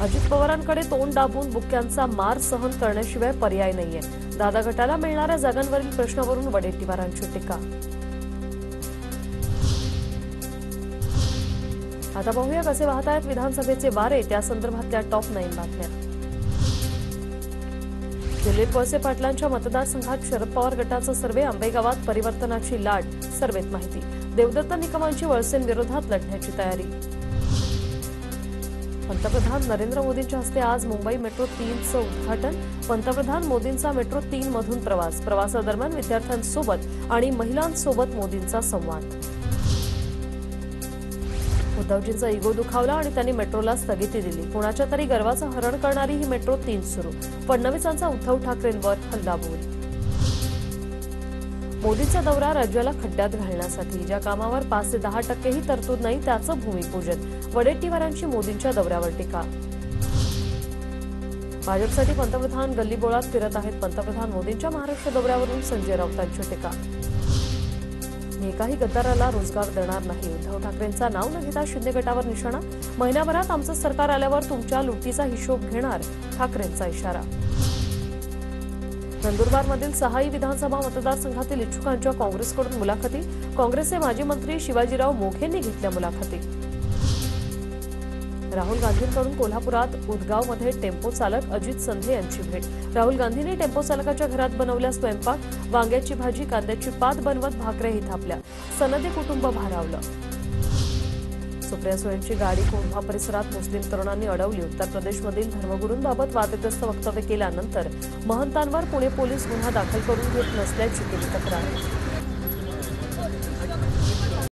अजित पवारांकडे तोंड दाबून बुक्क्यांचा मार सहन करण्याशिवाय पर्याय नाहीये. दादा गटाला मिळणाऱ्या जागांवरील प्रश्नावरून वडेट्टीवारांची टीका. आता पाहूया कसे वाहत आहेत विधानसभेचे वारे, त्या संदर्भातल्या टॉप 9 बातम्या. दिलीप वळसे पाटलांच्या मतदारसंघात शरद पवार गटाचा सर्वे, आंबेगावात परिवर्तनाची लाट, सर्वेत माहिती. देवदत्त निकमांची वळसेंविरोधात लढण्याची तयारी. पंतप्रधान नरेंद्र मोदींच्या हस्ते आज मुंबई मेट्रो 3चं उद्घाटन. पंतप्रधान मोदींचा मेट्रो 3 मधून प्रवासादरम्यान विद्यार्थ्यांसोबत आणि महिलांसोबत मोदींचा संवाद. उद्धवजींचा इगो दुखावला आणि त्यांनी मेट्रोला स्थगिती दिली. कोणाच्या तरी गर्वाचं हरण करणारी ही मेट्रो 3 सुरू. फडणवीसांचा उद्धव ठाकरेंवर हल्लाबोल. मोदींचा दौरा राज्याला खड्ड्यात घालण्यासाठी, ज्या कामावर 5 ते 10% तरतूद नाही त्याचं भूमिपूजन. वडेट्टीवारांची मोदींच्या दौऱ्यावर टीका. भाजपसाठी पंतप्रधान गल्लीबोळात फिरत आहेत. पंतप्रधान मोदींच्या महाराष्ट्र दौऱ्यावरून संजय राऊतांची टीका. एकाही गद्दाराला रोजगार देणार नाही, उद्धव ठाकरेंचा नाव न घेता शिंदे गटावर निशाणा. महिन्याभरात आमचं सरकार आल्यावर तुमच्या लुटीचा हिशोब घेणार, ठाकरेंचा इशारा. नंदुरबारमधील 6 विधानसभा मतदारसंघातील इच्छुकांच्या काँग्रेसकडून मुलाखती. काँग्रेसचे माजी मंत्री शिवाजीराव मोघेंनी घेतल्या मुलाखती. राहुल गांधींकडून कोल्हापुरात उदगावमध्ये टेम्पो चालक अजित संधे यांची भेट. राहुल गांधींनी टेम्पो चालकाच्या घरात बनवल्या स्वयंपाक. वांग्याची भाजी, कांद्याची पात बनवत भाकऱ्याही थापल्या. सनदी कुटुंब भारावलं. सुप्रिया सुळेंची गाडी कोंढवा परिसरात मुस्लिम तरुणांनी अडवली. उत्तर प्रदेशमधील धर्मगुरूंबाबत वादग्रस्त वक्तव्य केल्यानंतर महंतांवर पुणे पोलीस गुन्हा दाखल करून घेत नसल्याची केली तक्रार.